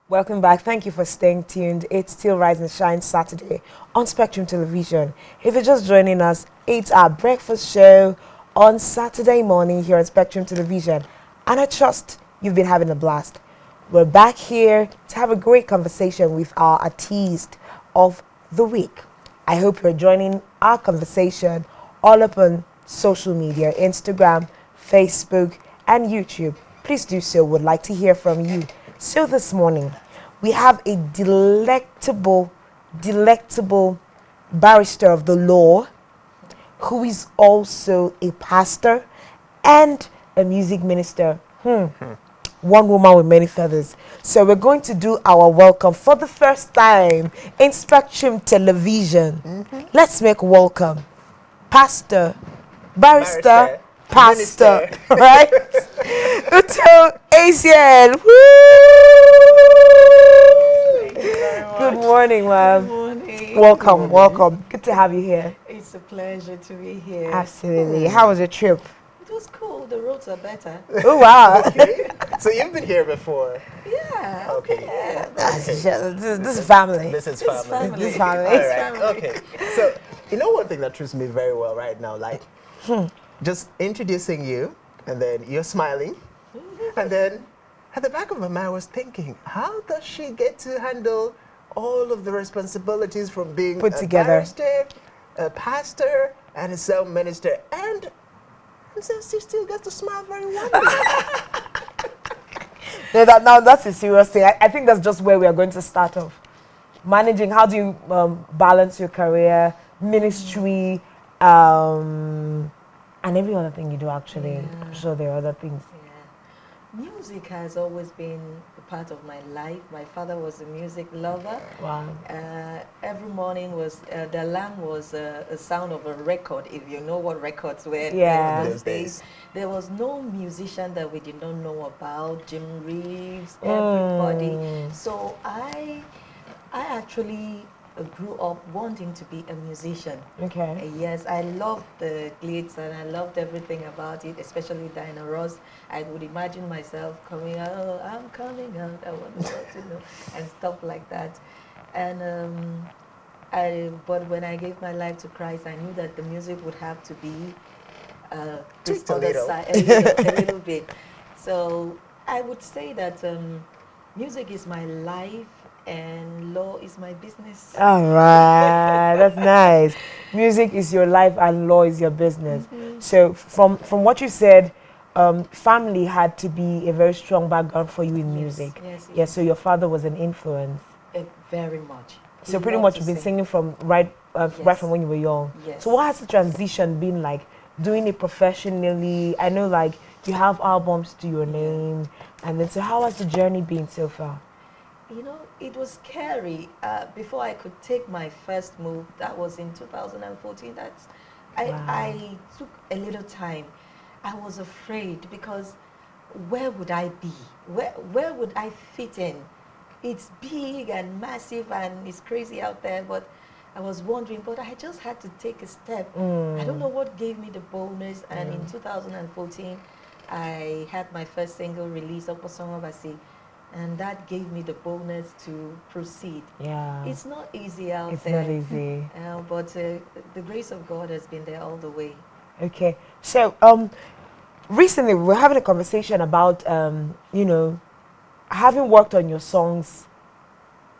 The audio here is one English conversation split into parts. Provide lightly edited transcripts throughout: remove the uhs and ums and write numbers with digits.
Welcome back. Thank you for staying tuned. It's still Rise and Shine Saturday on Spectrum Television. If you're just joining us, it's our breakfast show on Saturday morning here on Spectrum Television. And I trust you've been having a blast. We're back here to have a great conversation with our artiste of the week. I hope you're joining our conversation all up on social media, Instagram, Facebook, and YouTube. Please do so. Would like to hear from you. So this morning, we have a delectable barrister of the law who is also a pastor and a music minister. One woman with many feathers. So we're going to do our welcome for the first time in Spectrum Television. Let's make welcome Pastor, barrister, pastor, Minister. right? Uto Asian. Woo! Thank you very much. Good morning, Good ma'am. morning. Welcome, welcome. Good to have you here. It's a pleasure to be here. Absolutely. How was your trip? It was cool. The roads are better. Oh, wow. Okay. So you've been here before. Yeah. Okay. Yeah. This is family. This is It's family. family. This family. All It's right. family. Okay. So you know one thing that treats me very well right now, like just introducing you, and then you're smiling, and then at the back of my mind I was thinking, how does she get to handle all of the responsibilities from being Put a together. barrister, a pastor, and a self minister, and since she still gets to smile very wonderfully. No, now that's a serious thing. I think that's just where we are going to start off. Managing, how do you balance your career, ministry, and every other thing you do actually. Yeah. I'm sure there are other things. Yeah. Music has always been a part of my life. My father was a music lover. Wow. Every morning was the alarm was a sound of a record. If you know what records were Yeah. in Those those days. days, there was no musician that we did not know about. Jim Reeves, everybody. So I actually grew up wanting to be a musician. Okay. Yes, I loved the glitz and I loved everything about it, especially Diana Ross. I would imagine myself coming out, oh, I'm coming out, I want to know, and stuff like that. And but when I gave my life to Christ, I knew that the music would have to be this Tweaked a other little. side, a little bit. So I would say that music is my life and law is my business. All right, that's nice. Music is your life and law is your business. So from what you said, family had to be a very strong background for you in music. Yes, Yeah. So your father was an influence. Very much. So He pretty loved much to you've been sing. singing from right Yes. from when you were young. Yes. So what has the transition been like? Doing it professionally? I know like you have albums to your name, and then so how has the journey been so far? You know, it was scary. Before I could take my first move, that was in 2014. Wow. I took a little time. I was afraid because where would I be? Where would I fit in? It's big and massive and it's crazy out there, but I was wondering, but I just had to take a step. I don't know what gave me the boldness. And in 2014, I had my first single release, Oposongobasi, and that gave me the boldness to proceed. Yeah. It's not easy out It's there. not easy. But the grace of God has been there all the way. Okay. So recently we were having a conversation about having worked on your songs,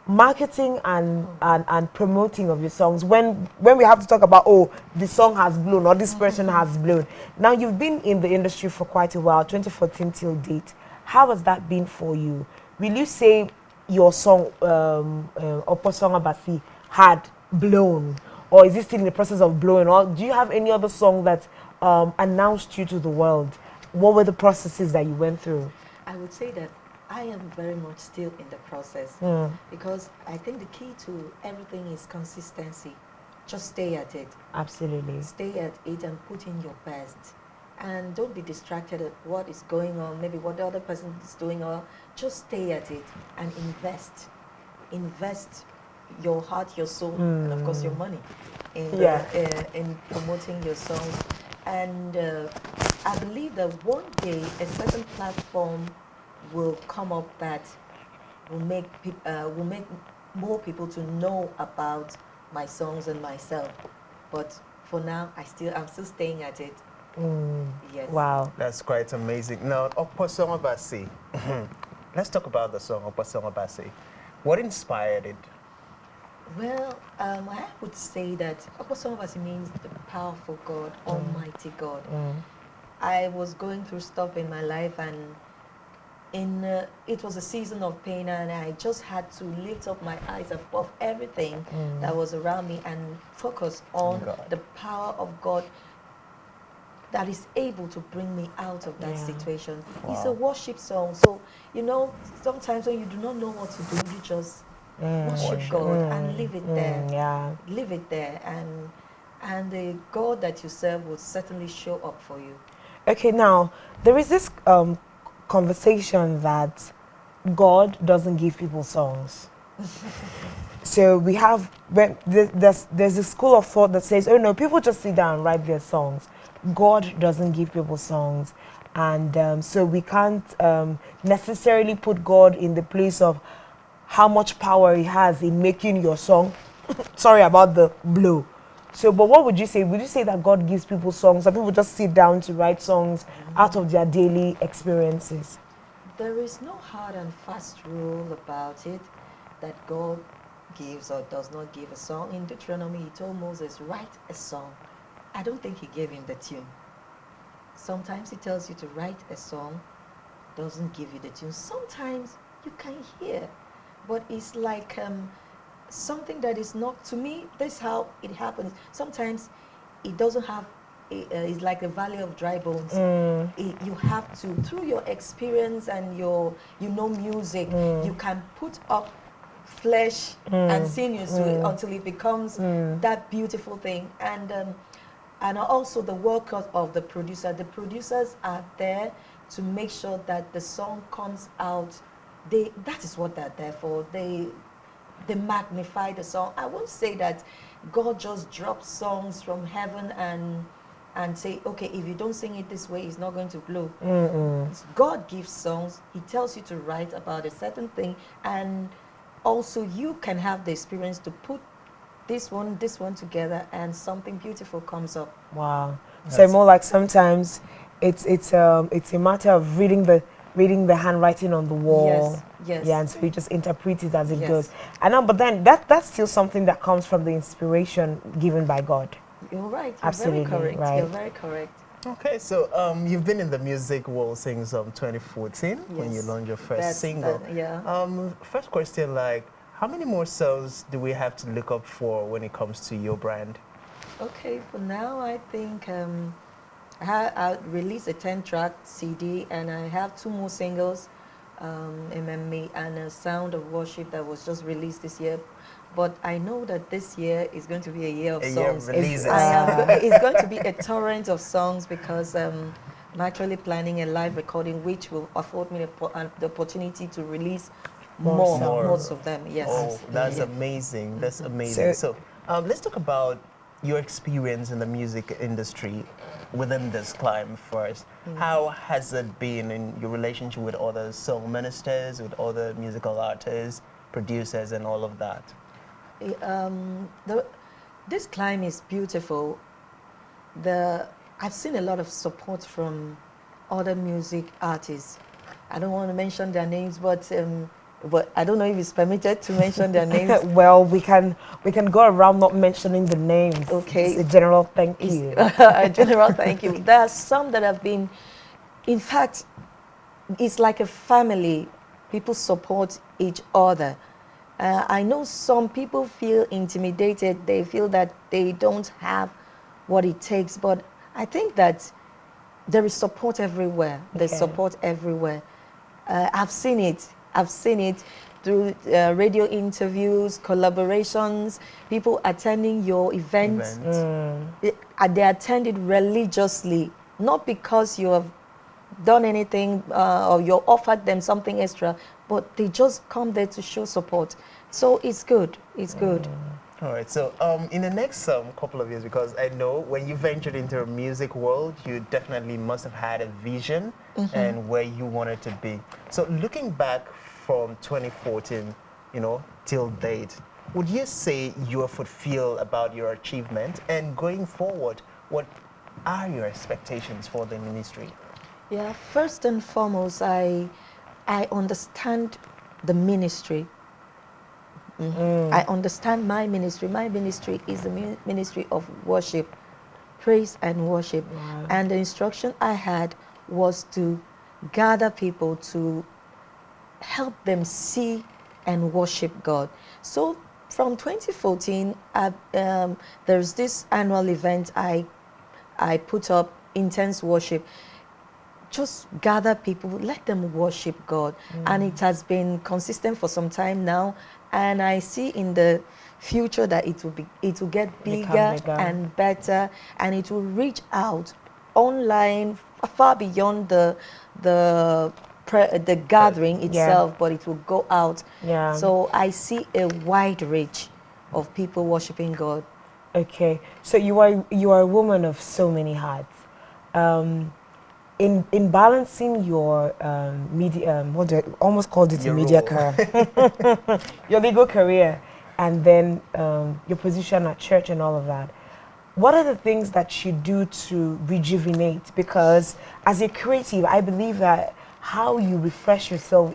marketing and promoting of your songs. When we have to talk about, oh, the song has blown or this person has blown. Now you've been in the industry for quite a while, 2014 till date. How has that been for you? Will you say your song Oposonga Basi had blown, or is it still in the process of blowing, or do you have any other song that announced you to the world? What were the processes that you went through? I would say that I am very much still in the process because I think the key to everything is consistency. Just stay at it. Absolutely. Stay at it and put in your best. And don't be distracted at what is going on, maybe what the other person is doing, or just stay at it and invest. Invest your heart, your soul, and of course your money in promoting your songs. And I believe that one day a certain platform will come up that will make more people to know about my songs and myself. But for now, I'm still staying at it. Yes. Wow. That's quite amazing. Now, Oposong Obasi. Let's talk about the song Oposong Obasi. What inspired it? Well, I would say that Oposomabasi means the powerful God, Almighty God. I was going through stuff in my life, and it was a season of pain, and I just had to lift up my eyes above everything that was around me and focus on God. the power of God that is able to bring me out of that Yeah. situation. Wow. It's a worship song. So, sometimes when you do not know what to do, you just worship God and leave it there. Yeah. Leave it there, and the God that you serve will certainly show up for you. Okay, now there is this conversation that God doesn't give people songs. So we have there's a school of thought that says, oh no, people just sit down and write their songs. God doesn't give people songs, and so we can't necessarily put God in the place of how much power He has in making your song. Sorry about the blow. So, but what would you say? Would you say that God gives people songs, or people just sit down to write songs out of their daily experiences? There is no hard and fast rule about it that God gives or does not give a song. In Deuteronomy, He told Moses, write a song. I don't think He gave him the tune. Sometimes He tells you to write a song, doesn't give you the tune. Sometimes you can hear, but it's like something that is not, to me, this is how it happens. Sometimes it doesn't have, it's like the valley of dry bones. You have to, through your experience and your, music, you can put up flesh and sinews to it until it becomes that beautiful thing. And also the work of the producer. The producers are there to make sure that the song comes out. That is what they're there for. They magnify the song. I won't say that God just drops songs from heaven and say, okay, if you don't sing it this way, it's not going to blow. God gives songs. He tells you to write about a certain thing, and also you can have the experience to put this one together, and something beautiful comes up. Wow. So more like sometimes it's a matter of reading the handwriting on the wall. Yes, yes. Yeah, and so you just interpret it as it Yes. goes. I know, but then that's still something that comes from the inspiration given by God. You're right. You're Absolutely, very correct. right. You're very correct. Okay, so you've been in the music world since 2014 when you Yes. launched your first single. Yeah. First question, like, how many more songs do we have to look up for when it comes to your brand? Okay, for now, I think I released a 10-track CD, and I have 2 more singles, MMA and a Sound of Worship that was just released this year. But I know that this year is going to be a year of A year of songs. releases. It's going to be a torrent of songs because I'm actually planning a live recording which will afford me the opportunity to release More most of them. Yes. Oh, that's Yeah. amazing. That's amazing. So- So let's talk about your experience in the music industry within this climb first. How has it been in your relationship with other song ministers, with other musical artists, producers, and all of that? This climb is beautiful. I've seen a lot of support from other music artists. I don't want to mention their names, but I don't know if it's permitted to mention their names. Well, we can go around not mentioning the names. Okay. It's a general thank you. A general thank you. There are some that have been, in fact, it's like a family. People support each other. I know some people feel intimidated. They feel that they don't have what it takes. But I think that there is support everywhere. There's Okay. support everywhere. I've seen it. I've seen it through radio interviews, collaborations, people attending your events. They attend it religiously, not because you have done anything or you offered them something extra, but they just come there to show support. So it's good. It's good. All right. So in the next couple of years, because I know when you ventured into the music world, you definitely must have had a vision and where you wanted to be. So looking back from 2014, till date, would you say you are fulfilled about your achievement? And going forward, what are your expectations for the ministry? Yeah, first and foremost, I understand the ministry. I understand my ministry. My ministry is the ministry of worship, praise and worship. Wow. And the instruction I had was to gather people to help them see and worship God. So from 2014, there's this annual event I put up, Intense Worship. Just gather people, let them worship God. And it has been consistent for some time now. And I see in the future that it will get bigger and better, and it will reach out online far beyond the gathering itself, but it will go out. Yeah. So I see a wide reach of people worshiping God. Okay, so you are a woman of so many hats. In balancing your media, what do I almost called it a Your media role. career, your legal career, and then your position at church and all of that, what are the things that you do to rejuvenate? Because as a creative, I believe that how you refresh yourself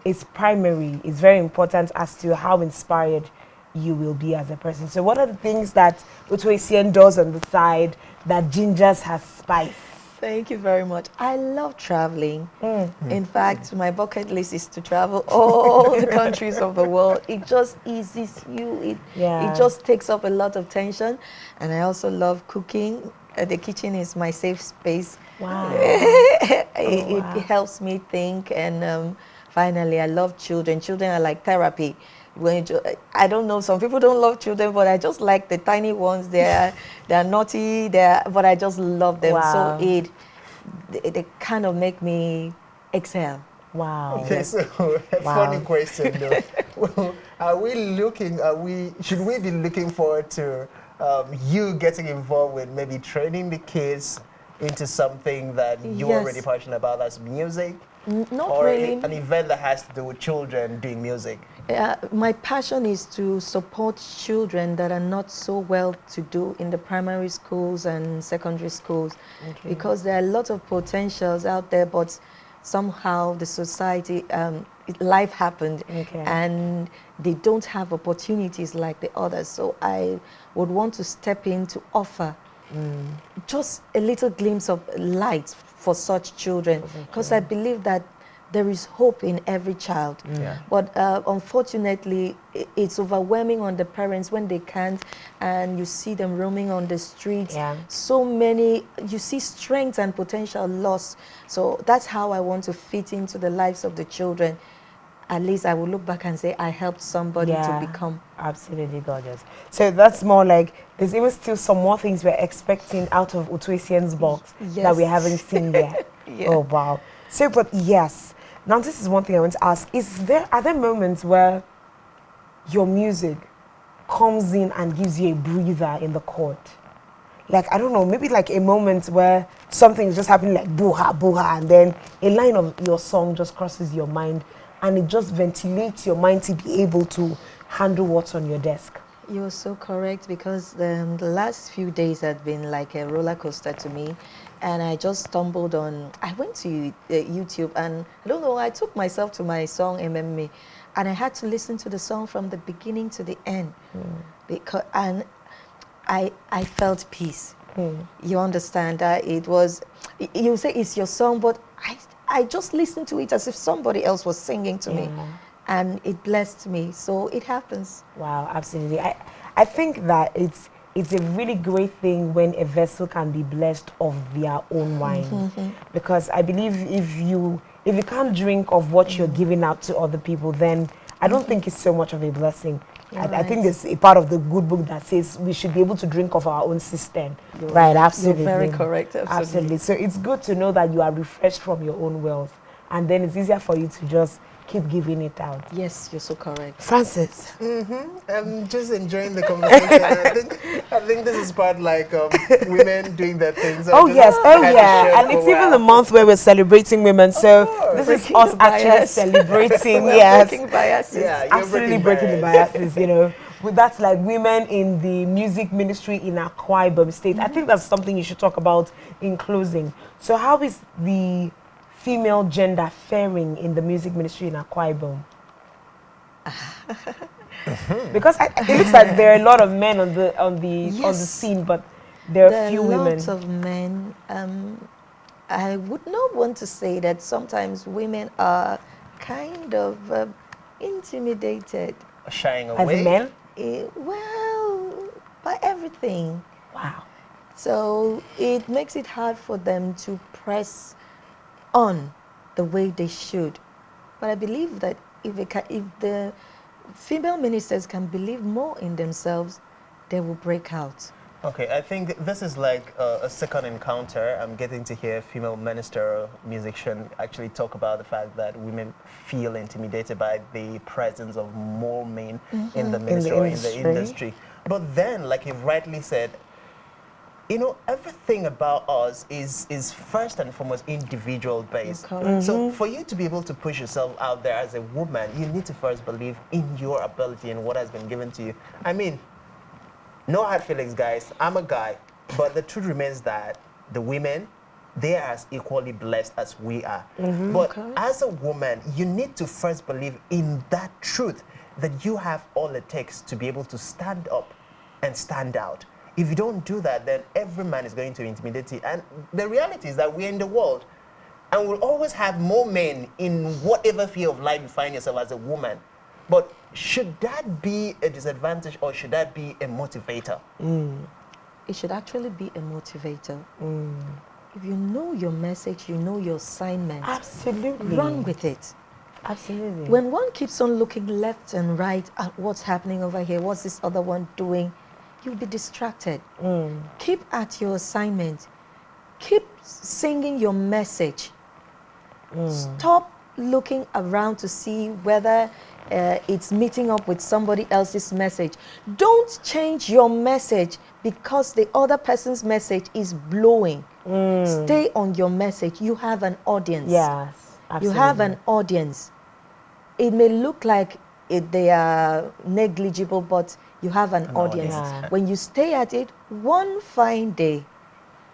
is primary, is very important as to how inspired you will be as a person. So what are the things that Utoisian does on the side that gingers has spice? Thank you very much. I love traveling. In fact, my bucket list is to travel all the countries of the world. It just eases you. It just takes up a lot of tension. And I also love cooking. The kitchen is my safe space. Wow. It helps me think. And finally, I love children. Children are like therapy. I don't know, some people don't love children, but I just like the tiny ones. They're naughty, but I just love them. Wow. So they kind of make me excel. Wow. Okay, so a funny question though. Well, should we be looking forward to you getting involved with maybe training the kids into something that you're already passionate about, as music? Not or really. An event that has to do with children doing music? My passion is to support children that are not so well to do in the primary schools and secondary schools, because there are a lot of potentials out there, but somehow the society, life happened, and they don't have opportunities like the others. So I would want to step in to offer just a little glimpse of light for such children, because I believe that there is hope in every child. But unfortunately, it's overwhelming on the parents when they can't, and you see them roaming on the streets. So many, you see strength and potential lost. So that's how I want to fit into the lives of the children. At least I will look back and say I helped somebody to become. Absolutely gorgeous. So that's more like, there's even still some more things we're expecting out of Utoisian's box that we haven't seen yet. Oh, wow. So, but yes. Now, this is one thing I want to ask. Are there moments where your music comes in and gives you a breather in the court? Like, I don't know, maybe like a moment where something is just happening, like boo-ha, boo-ha, and then a line of your song just crosses your mind and it just ventilates your mind to be able to handle what's on your desk. You're so correct, because the last few days have been like a roller coaster to me. And I just stumbled on, I went to YouTube, and I don't know, I took myself to my song MMA, and I had to listen to the song from the beginning to the end. And I felt peace. You understand that it was, you say it's your song, but I just listened to it as if somebody else was singing to me, and it blessed me. So it happens. Wow, absolutely. I think that it's a really great thing when a vessel can be blessed of their own wine, because I believe if you can't drink of what you're giving out to other people, then I don't think it's so much of a blessing. I think there's a part of the good book that says we should be able to drink of our own cistern. Right, absolutely. You're very correct. Absolutely. So it's good to know that you are refreshed from your own wealth, and then it's easier for you to just keep giving it out. Yes, you're so correct. Francis. I'm just enjoying the conversation. I think this is part like women doing their things. So I Oh just yes, oh had to yeah, share and for a it's even the while. month where we're celebrating women. So course. this is Breaking us the actually bias. celebrating. We're Yes, breaking biases. Yeah, you're absolutely breaking the biases. You know, with that's like women in the music ministry in Akwa Ibom State. I think that's something you should talk about in closing. So how is the female gender faring in the music ministry in Akwa Ibom? Because it looks like there are a lot of men on the Yes, scene, but there are there are few lots women. of men. I would not want to say that sometimes women are kind of intimidated. Shying As a away. man. Well, by everything. Wow. So it makes it hard for them to press on the way they should. But I believe that if the female ministers can believe more in themselves, they will break out. Okay, I think this is like a second encounter. I'm getting to hear a female minister or musician actually talk about the fact that women feel intimidated by the presence of more men in the ministry or in the industry. But then, like you've rightly said, you know, everything about us is first and foremost individual based. correct. So for you to be able to push yourself out there as a woman, you need to first believe in your ability and what has been given to you. I mean, no hard feelings, guys. I'm a guy, but the truth remains that the women, they are as equally blessed as we are. But Okay. as a woman, you need to first believe in that truth that you have all it takes to be able to stand up and stand out. If you don't do that, then every man is going to intimidate you. And the reality is that we're in the world, and we'll always have more men in whatever field of life you find yourself as a woman. But should that be a disadvantage or should that be a motivator? It should actually be a motivator. If you know your message, you know your assignment, Absolutely. run with it. Absolutely. When one keeps on looking left and right at what's happening over here, what's this other one doing, you'll be distracted. Keep at your assignment. Keep singing your message. Stop looking around to see whether it's meeting up with somebody else's message. Don't change your message because the other person's message is blowing. Stay on your message. You have an audience. Yes. Absolutely. You have an audience. It may look like they are negligible, but you have an audience. Yeah. When you stay at it, one fine day,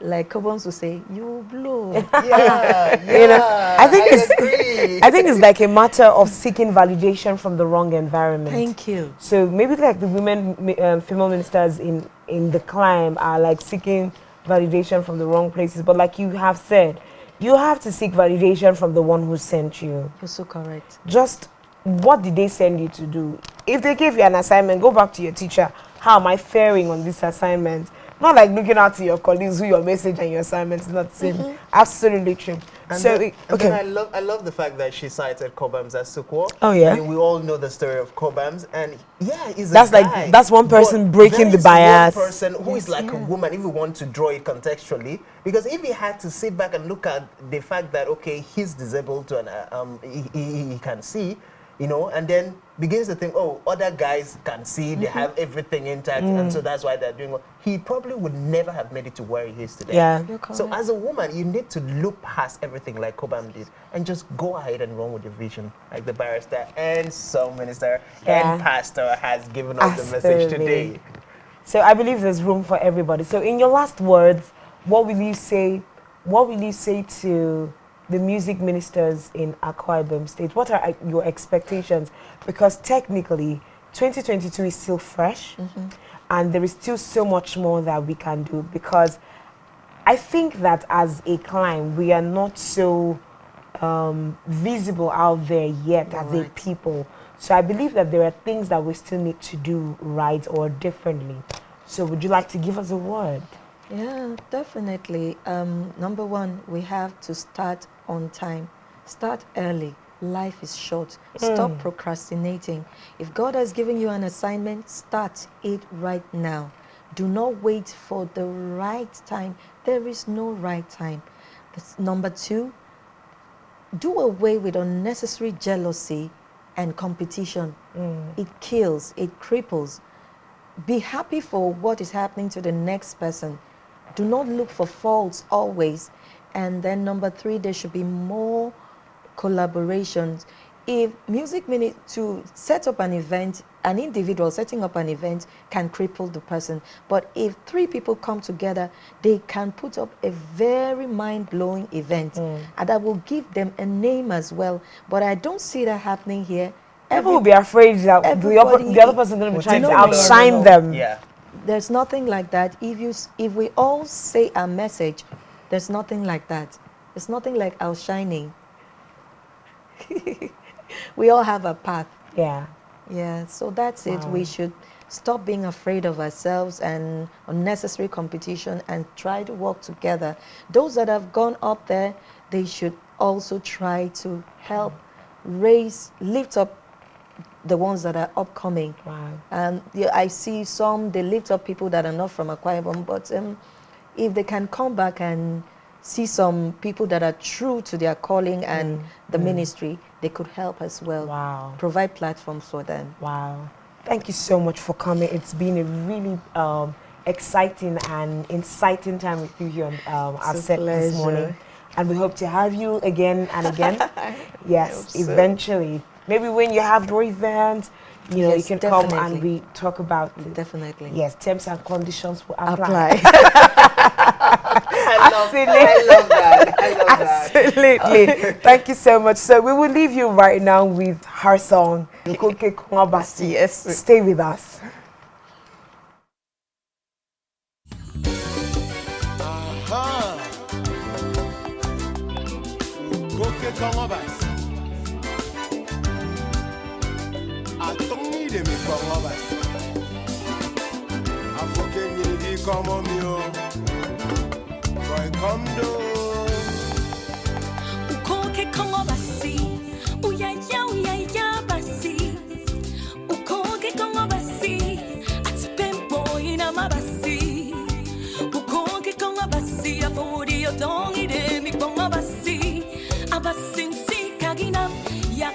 like Kobons will say, you will blow. Yeah, You know, I think it's agree. I think it's like a matter of seeking validation from the wrong environment. Thank you. So maybe like the female ministers in the climb are like seeking validation from the wrong places. But like you have said, you have to seek validation from the one who sent you. You're so correct. Just what did they send you to do? If they gave you an assignment, go back to your teacher. How am I faring on this assignment? Not like looking out to your colleagues who your message and your assignment is not the same. Absolutely true. And So then, I love the fact that she cited Cobhams as Sukwo. Oh, yeah? I mean, we all know the story of Cobhams, and yeah, he's That's a like- guy. that's one person but breaking there the is one bias. person who is like a yeah. woman, if we want to draw it contextually, because if he had to sit back and look at the fact that okay, he's disabled to an he can see, you know, and then begins to think, oh, other guys can see, they have everything intact, and so that's why they're doing well. He probably would never have made it to where he is today. Yeah. You're So correct. as a woman, you need to look past everything like Cobham did and just go ahead and run with your vision, like the barrister and some minister Yeah. and pastor has given us the message Absolutely. today. So I believe there's room for everybody. So in your last words, what will you say? What will you say to the music ministers in Akwa Ibom State? What are your expectations? Because technically, 2022 is still fresh, and there is still so much more that we can do. Because I think that as a climb, we are not so visible out there yet as a Right. people. So I believe that there are things that we still need to do right or differently. So would you like to give us a word? Yeah, definitely. Number one, we have to start on time. Start early. Life is short. Stop procrastinating. If God has given you an assignment, start it right now. Do not wait for the right time. There is no right time. Number two, do away with unnecessary jealousy and competition. It kills, it cripples. Be happy for what is happening to the next person. Do not look for faults always. And then number 3, there should be more collaborations. If music minute to set up an event, an individual setting up an event can cripple the person. But if 3 people come together, they can put up a very mind-blowing event, and that will give them a name as well. But I don't see that happening here. People will be afraid that the other person is going to be trying to outshine them. Yeah. There's nothing like that. If we all say our message, there's nothing like that. It's nothing like outshining. We all have a path. Yeah. Yeah, so that's it. We should stop being afraid of ourselves and unnecessary competition and try to work together. Those that have gone up there, they should also try to help lift up the ones that are upcoming. Wow. And I see some, they lift up people that are not from Akwa Ibom, but if they can come back and see some people that are true to their calling and the ministry, they could help as well. Wow. Provide platforms for them. Wow. Thank you so much for coming. It's been a really exciting and inciting time with you here on our set this morning. And we hope to have you again and again. Yes, eventually. Maybe when you have your event, you know, you can come and we talk about it. Definitely. Yes, terms and conditions will apply. I love that. I love that. Absolutely. Thank you so much. So we will leave you right now with her song, Ukoke Kongabasi. Yes. Stay with us. Ukoke Kongabasi. Atongi de mi Kongabasi. Afoke nyidi komo mio. Boy come do. Ukoke Kongabasi. Uya ya basi. Ukoke Kongabasi. Atipempo ina mabasi. Ukoke Kongabasi. Afori otongi de mi Kongabasi. Abasinsi kagina. Ya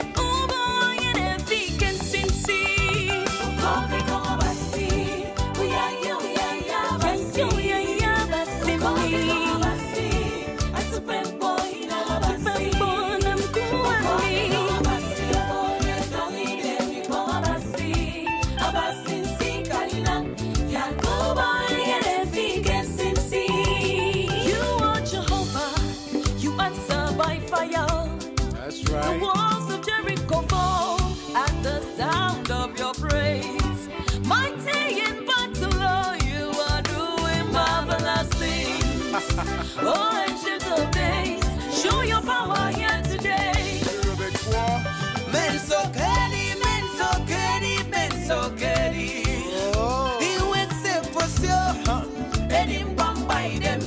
The walls of Jericho fall at the sound of your praise. Mighty in battle, you are doing marvelous things. Oh, ancient of days, show your power here today. Men so canny, men so canny, men so canny. He went safe for sure, and him bound by them.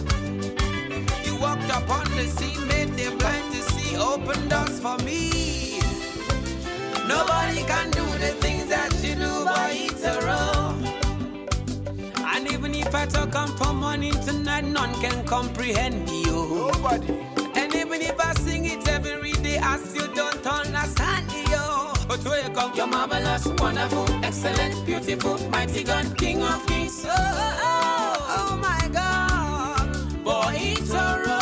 You walked upon the sea, made them blind to see, open doors for me. Nobody can do the things that you do by itself. And even if I talk come from morning to night, none can comprehend you. Nobody. And even if I sing it every day, I still don't understand you. But where you come, you're marvelous, wonderful, excellent, beautiful, mighty God, King of Kings. Oh my God, boy, it's a road.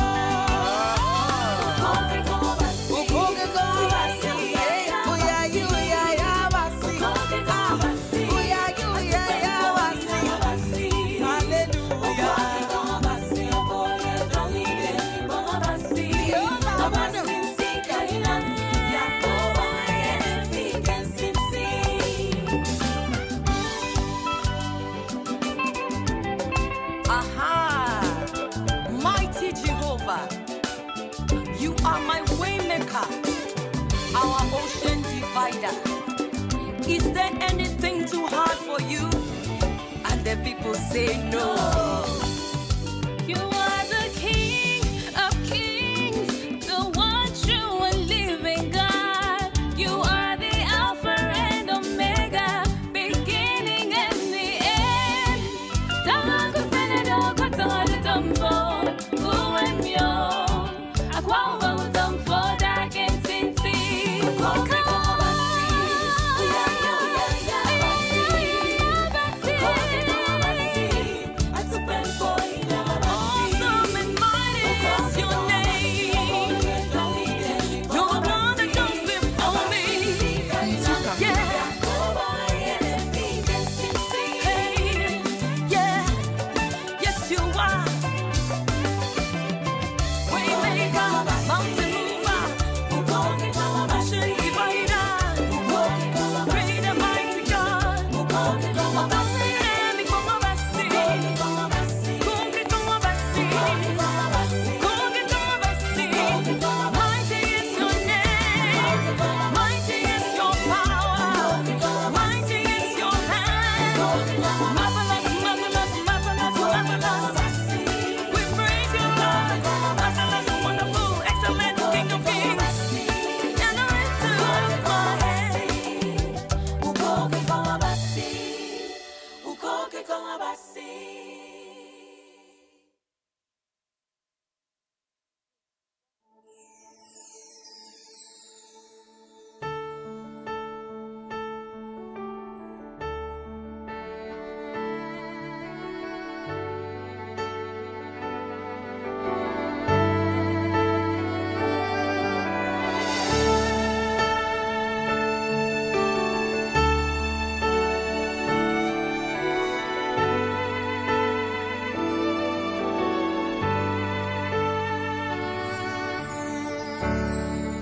You are my waymaker, our ocean divider. Is there anything too hard for you? And the people say no. You are the King of Kings, the one true and living God. You are the Alpha and Omega, beginning and the end. Who am you?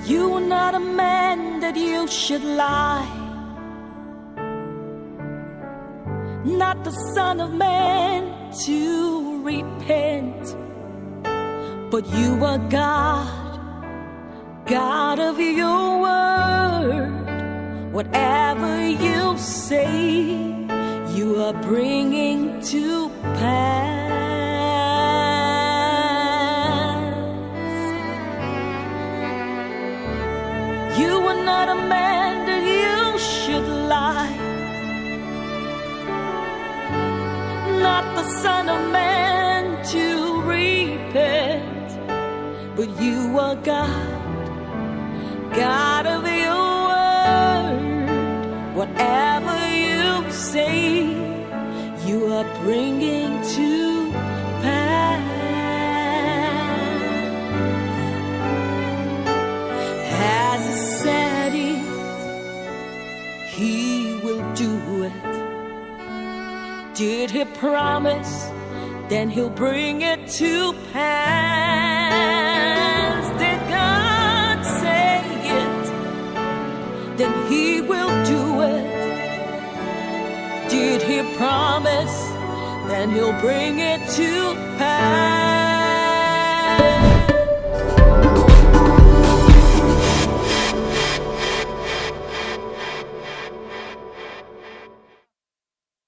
You are not a man that you should lie, not the son of man to repent. But you are God, God of your word. Whatever you say, you are bringing to pass. You are not a man that you should lie, not the son of man to repent. But you are God, God of your word. Whatever you say, you are bringing to pass. As He said it, He will do it. Did He promise? Then He'll bring it to pass. Did God say it? Then He will do it. Did He promise? Then He'll bring it to pass.